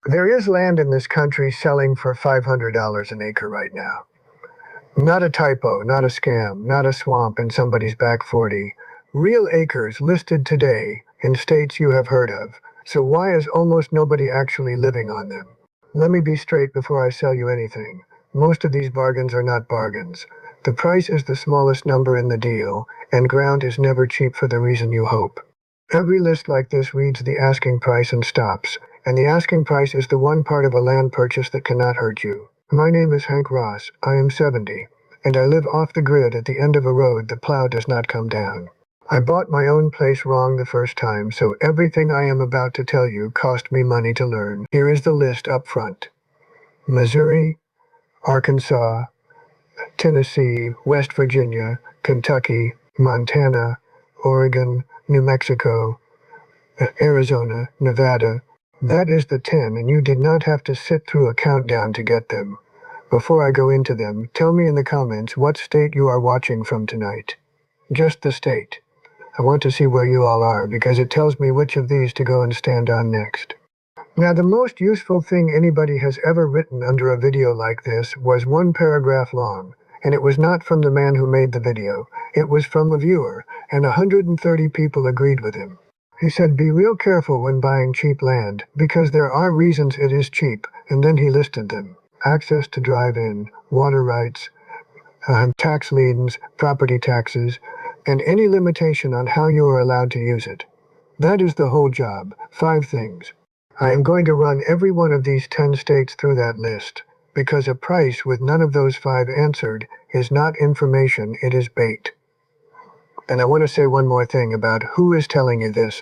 There is land in this country selling for $500 an acre right now. Not a typo, not a scam, not a swamp in somebody's back 40. Real acres listed today in states you have heard of. So why is almost nobody actually living on them? Let me be straight before I sell you anything. Most of these bargains are not bargains. The price is the smallest number in the deal, and ground is never cheap for the reason you hope. Every list like this reads the asking price and stops, and the asking price is the one part of a land purchase that cannot hurt you. My name is Hank Ross. I am 70, and I live off the grid at the end of a road the plow does not come down. I bought my own place wrong the first time, so everything I am about to tell you cost me money to learn. Here is the list up front. Missouri, Arkansas, Tennessee, West Virginia, Kentucky, Montana, Oregon, New Mexico, Arizona, Nevada. That is the 10, and you did not have to sit through a countdown to get them. Before I go into them, tell me in the comments what state you are watching from tonight. Just the state. I want to see where you all are, because it tells me which of these to go and stand on next. Now, the most useful thing anybody has ever written under a video like this was one paragraph long, and it was not from the man who made the video. It was from a viewer, and 130 people agreed with him. He said, be real careful when buying cheap land, because there are reasons it is cheap, and then he listed them. Access to drive-in, water rights, tax liens, property taxes, and any limitation on how you are allowed to use it. That is the whole job. 5 things. I am going to run every one of these 10 states through that list, because a price with none of those 5 answered is not information, it is bait. And I want to say one more thing about who is telling you this.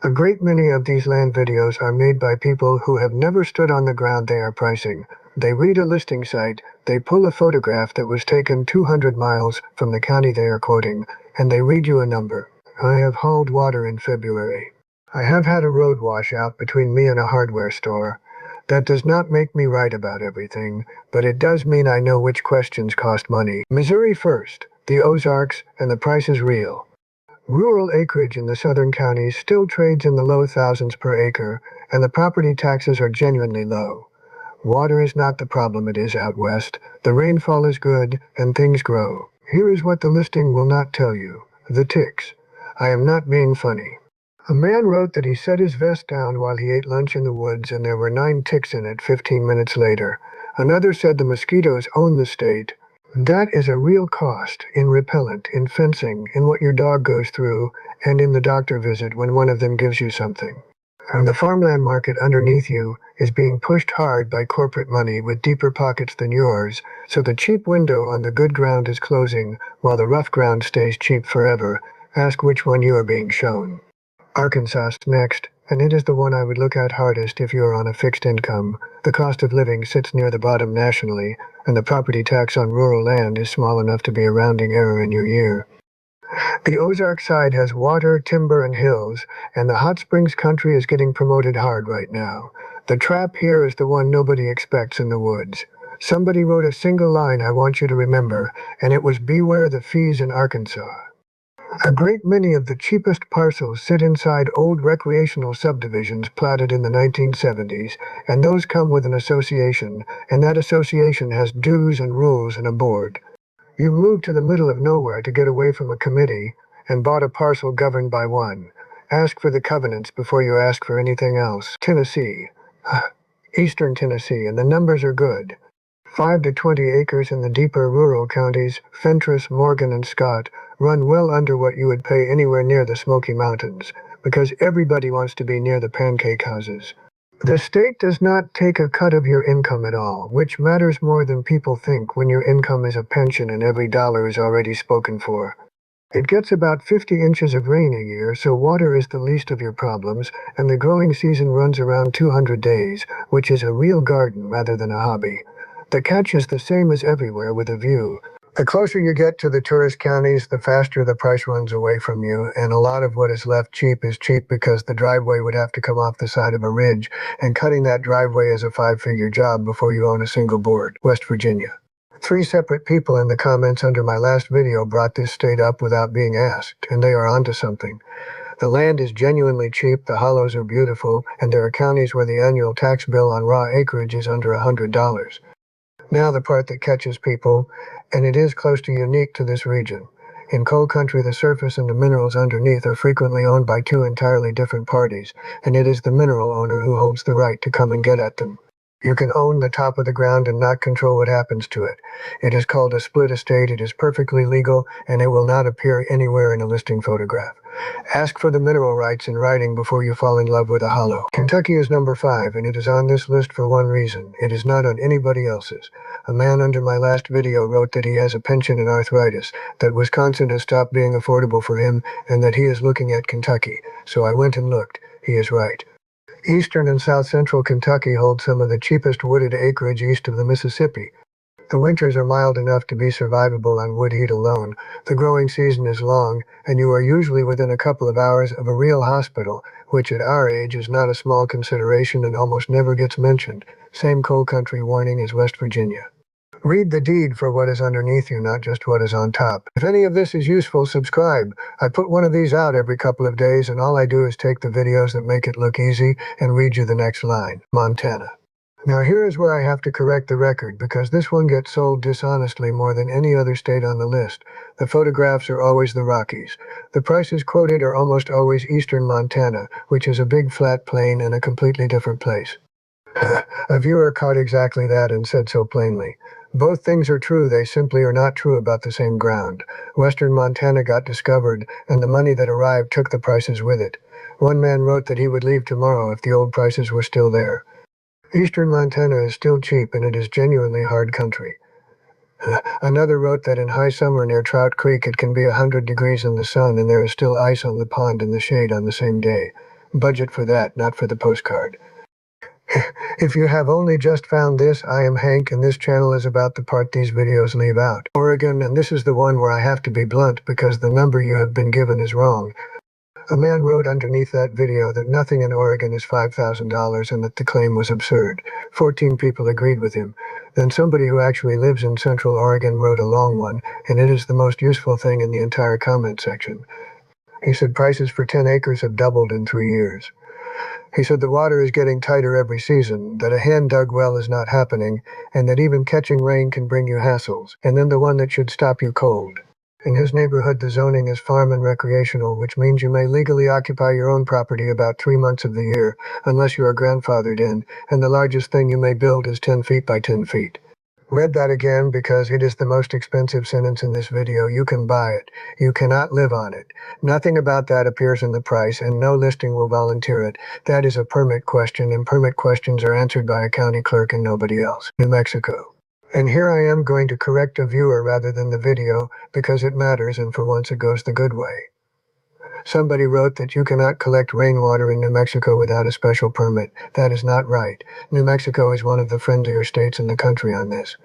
A great many of these land videos are made by people who have never stood on the ground they are pricing. They read a listing site, they pull a photograph that was taken 200 miles from the county they are quoting, and they read you a number. I have hauled water in February. I have had a road washout between me and a hardware store. That does not make me right about everything, but it does mean I know which questions cost money. Missouri first, the Ozarks, and the price is real. Rural acreage in the southern counties still trades in the low thousands per acre, and the property taxes are genuinely low. Water is not the problem it is out west. The rainfall is good, and things grow. Here is what the listing will not tell you. The ticks. I am not being funny. A man wrote that he set his vest down while he ate lunch in the woods and there were 9 ticks in it 15 minutes later. Another said the mosquitoes own the state. That is a real cost in repellent, in fencing, in what your dog goes through, and in the doctor visit when one of them gives you something. And the farmland market underneath you is being pushed hard by corporate money with deeper pockets than yours, so the cheap window on the good ground is closing while the rough ground stays cheap forever. Ask which one you are being shown. Arkansas next, and it is the one I would look at hardest if you are on a fixed income. The cost of living sits near the bottom nationally, and the property tax on rural land is small enough to be a rounding error in your year. The Ozark side has water, timber, and hills, and the hot springs country is getting promoted hard right now. The trap here is the one nobody expects in the woods. Somebody wrote a single line I want you to remember, and it was beware the fees in Arkansas. A great many of the cheapest parcels sit inside old recreational subdivisions platted in the 1970s, and those come with an association, and that association has dues and rules and a board. You moved to the middle of nowhere to get away from a committee and bought a parcel governed by one. Ask for the covenants before you ask for anything else. Tennessee, eastern Tennessee, and the numbers are good. 5 to 20 acres in the deeper rural counties, Fentress, Morgan, and Scott, run well under what you would pay anywhere near the Smoky Mountains, because everybody wants to be near the pancake houses. The state does not take a cut of your income at all, which matters more than people think when your income is a pension and every dollar is already spoken for. It gets about 50 inches of rain a year, so water is the least of your problems, and the growing season runs around 200 days, which is a real garden rather than a hobby. The catch is the same as everywhere with a view. The closer you get to the tourist counties, the faster the price runs away from you, and a lot of what is left cheap is cheap because the driveway would have to come off the side of a ridge, and cutting that driveway is a 5-figure job before you own a single board. West Virginia. 3 separate people in the comments under my last video brought this state up without being asked, and they are onto something. The land is genuinely cheap, the hollows are beautiful, and there are counties where the annual tax bill on raw acreage is under $100. Now the part that catches people, and it is close to unique to this region. In coal country, the surface and the minerals underneath are frequently owned by two entirely different parties, and it is the mineral owner who holds the right to come and get at them. You can own the top of the ground and not control what happens to it. It is called a split estate, it is perfectly legal, and it will not appear anywhere in a listing photograph. Ask for the mineral rights in writing before you fall in love with a hollow. Kentucky is number 5, and it is on this list for one reason. It is not on anybody else's. A man under my last video wrote that he has a penchant and arthritis, that Wisconsin has stopped being affordable for him, and that he is looking at Kentucky. So I went and looked. He is right. Eastern and south central Kentucky hold some of the cheapest wooded acreage east of the Mississippi. The winters are mild enough to be survivable on wood heat alone. The growing season is long, and you are usually within a couple of hours of a real hospital, which at our age is not a small consideration and almost never gets mentioned. Same coal country warning as West Virginia. Read the deed for what is underneath you, not just what is on top. If any of this is useful, subscribe. I put one of these out every couple of days, and all I do is take the videos that make it look easy and read you the next line. Montana. Now here is where I have to correct the record, because this one gets sold dishonestly more than any other state on the list. The photographs are always the Rockies. The prices quoted are almost always eastern Montana, which is a big flat plain and a completely different place. A viewer caught exactly that and said so plainly. Both things are true, they simply are not true about the same ground. Western Montana got discovered, and the money that arrived took the prices with it. One man wrote that he would leave tomorrow if the old prices were still there. Eastern Montana is still cheap, and it is genuinely hard country. Another wrote that in high summer near Trout Creek it can be 100 degrees in the sun and there is still ice on the pond in the shade on the same day. Budget for that, not for the postcard. If you have only just found this, I am Hank, and this channel is about the part these videos leave out. Oregon, and this is the one where I have to be blunt because the number you have been given is wrong. A man wrote underneath that video that nothing in Oregon is $5,000 and that the claim was absurd. 14 people agreed with him. Then somebody who actually lives in Central Oregon wrote a long one, and it is the most useful thing in the entire comment section. He said prices for 10 acres have doubled in 3 years. He said the water is getting tighter every season, that a hand-dug well is not happening, and that even catching rain can bring you hassles, and then the one that should stop you cold. In his neighborhood, the zoning is farm and recreational, which means you may legally occupy your own property about 3 months of the year, unless you are grandfathered in, and the largest thing you may build is 10 feet by 10 feet. Read that again because it is the most expensive sentence in this video. You can buy it. You cannot live on it. Nothing about that appears in the price, and no listing will volunteer it. That is a permit question, and permit questions are answered by a county clerk and nobody else. New Mexico. And here I am going to correct a viewer rather than the video because it matters, and for once it goes the good way. Somebody wrote that you cannot collect rainwater in New Mexico without a special permit. That is not right. New Mexico is one of the friendlier states in the country on this.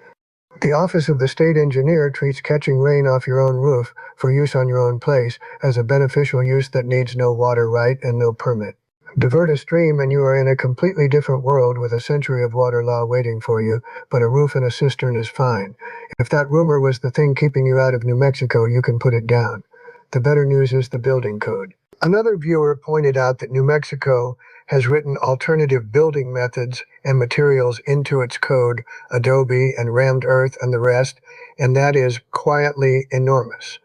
The Office of the State Engineer treats catching rain off your own roof for use on your own place as a beneficial use that needs no water right and no permit. Divert a stream and you are in a completely different world with a century of water law waiting for you, but a roof and a cistern is fine. If that rumor was the thing keeping you out of New Mexico, you can put it down. The better news is the building code. Another viewer pointed out that New Mexico has written alternative building methods and materials into its code, adobe and rammed earth and the rest, and that is quietly enormous.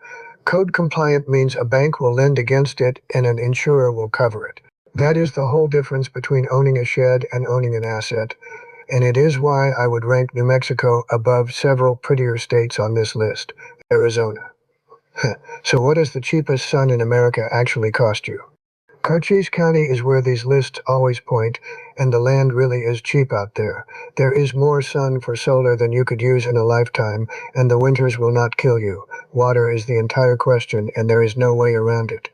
Code compliant means a bank will lend against it and an insurer will cover it. That is the whole difference between owning a shed and owning an asset, and it is why I would rank New Mexico above several prettier states on this list. Arizona. So what does the cheapest sun in America actually cost you? Cochise County is where these lists always point, and the land really is cheap out there. There is more sun for solar than you could use in a lifetime, and the winters will not kill you. Water is the entire question, and there is no way around it.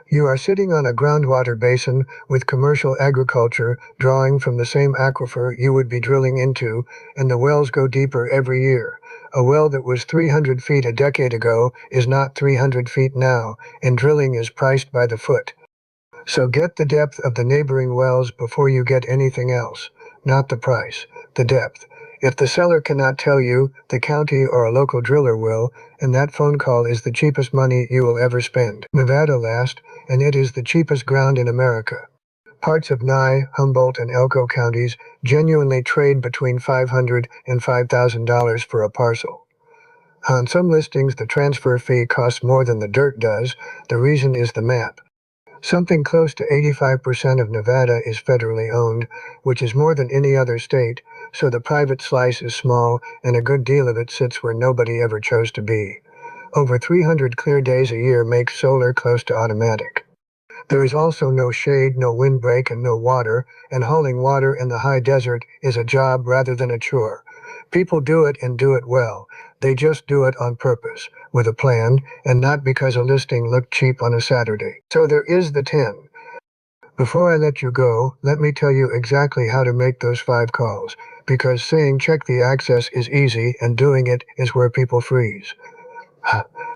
You are sitting on a groundwater basin with commercial agriculture drawing from the same aquifer you would be drilling into, and the wells go deeper every year. A well that was 300 feet a decade ago is not 300 feet now, and drilling is priced by the foot. So get the depth of the neighboring wells before you get anything else, not the price, the depth. If the seller cannot tell you, the county or a local driller will, and that phone call is the cheapest money you will ever spend. Nevada last, and it is the cheapest ground in America. Parts of Nye, Humboldt, and Elko counties genuinely trade between $500 and $5,000 for a parcel. On some listings, the transfer fee costs more than the dirt does. The reason is the map. Something close to 85% of Nevada is federally owned, which is more than any other state, so the private slice is small and a good deal of it sits where nobody ever chose to be. Over 300 clear days a year make solar close to automatic. There is also no shade, no windbreak, and no water, and hauling water in the high desert is a job rather than a chore. People do it and do it well. They just do it on purpose, with a plan, and not because a listing looked cheap on a Saturday. So there is the 10. Before I let you go, let me tell you exactly how to make those 5 calls, because saying check the access is easy and doing it is where people freeze.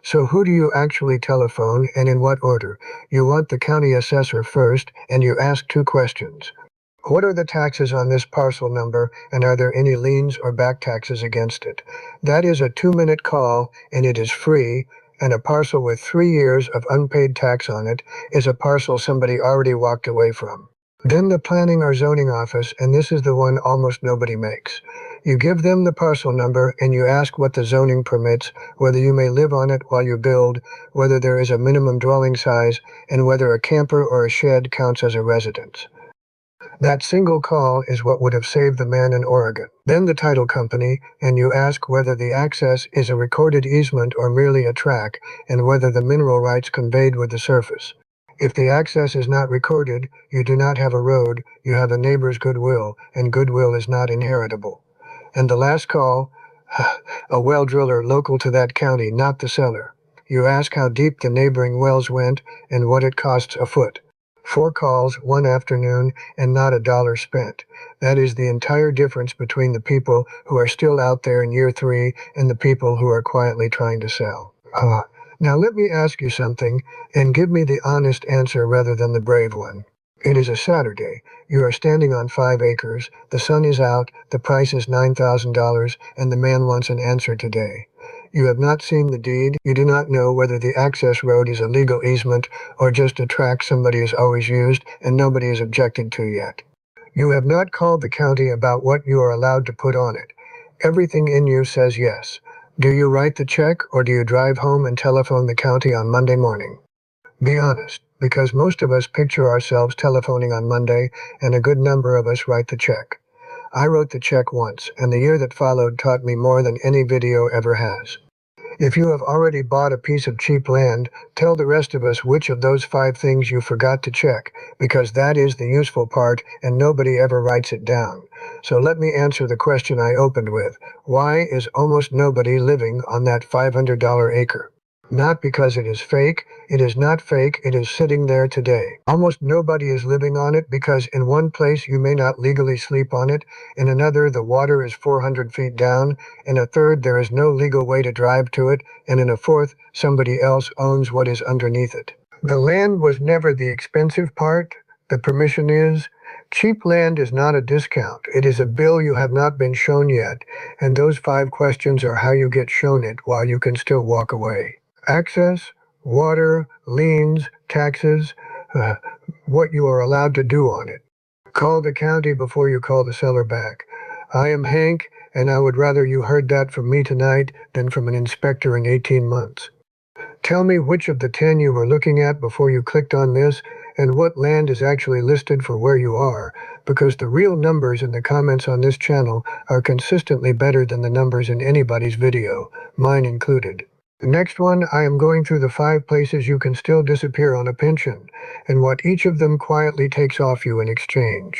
So who do you actually telephone and in what order? You want the county assessor first, and you ask 2 questions. What are the taxes on this parcel number, and are there any liens or back taxes against it? That is a 2-minute call, and it is free, and a parcel with 3 years of unpaid tax on it is a parcel somebody already walked away from. Then the planning or zoning office, and this is the one almost nobody makes. You give them the parcel number and you ask what the zoning permits, whether you may live on it while you build, whether there is a minimum dwelling size, and whether a camper or a shed counts as a residence. That single call is what would have saved the man in Oregon. Then the title company, and you ask whether the access is a recorded easement or merely a track, and whether the mineral rights conveyed with the surface. If the access is not recorded, you do not have a road, you have a neighbor's goodwill, and goodwill is not inheritable. And the last call, a well driller local to that county, not the seller. You ask how deep the neighboring wells went and what it costs a foot. 4 calls, 1 afternoon, and not $1 spent. That is the entire difference between the people who are still out there in year 3 and the people who are quietly trying to sell. Now let me ask you something, and give me the honest answer rather than the brave one. It is a Saturday. You are standing on 5 acres. The sun is out. The price is $9,000, and the man wants an answer today. You have not seen the deed. You do not know whether the access road is a legal easement or just a track somebody has always used and nobody has objected to yet. You have not called the county about what you are allowed to put on it. Everything in you says yes. Do you write the check, or do you drive home and telephone the county on Monday morning? Be honest, because most of us picture ourselves telephoning on Monday, and a good number of us write the check. I wrote the check once, and the year that followed taught me more than any video ever has. If you have already bought a piece of cheap land, tell the rest of us which of those 5 things you forgot to check, because that is the useful part and nobody ever writes it down. So let me answer the question I opened with. Why is almost nobody living on that $500 acre? Not because it is fake. It is not fake. It is sitting there today. Almost nobody is living on it because in one place you may not legally sleep on it, in another the water is 400 feet down, in a third there is no legal way to drive to it, and in a fourth somebody else owns what is underneath it. The land was never the expensive part. The permission is. Cheap land is not a discount. It is a bill you have not been shown yet, and those 5 questions are how you get shown it while you can still walk away. Access, water, liens, taxes, what you are allowed to do on it. Call the county before you call the seller back. I am Hank, and I would rather you heard that from me tonight than from an inspector in 18 months. Tell me which of the 10 you were looking at before you clicked on this, and what land is actually listed for where you are, because the real numbers in the comments on this channel are consistently better than the numbers in anybody's video, mine included. The next one, I am going through the 5 places you can still disappear on a pension, and what each of them quietly takes off you in exchange.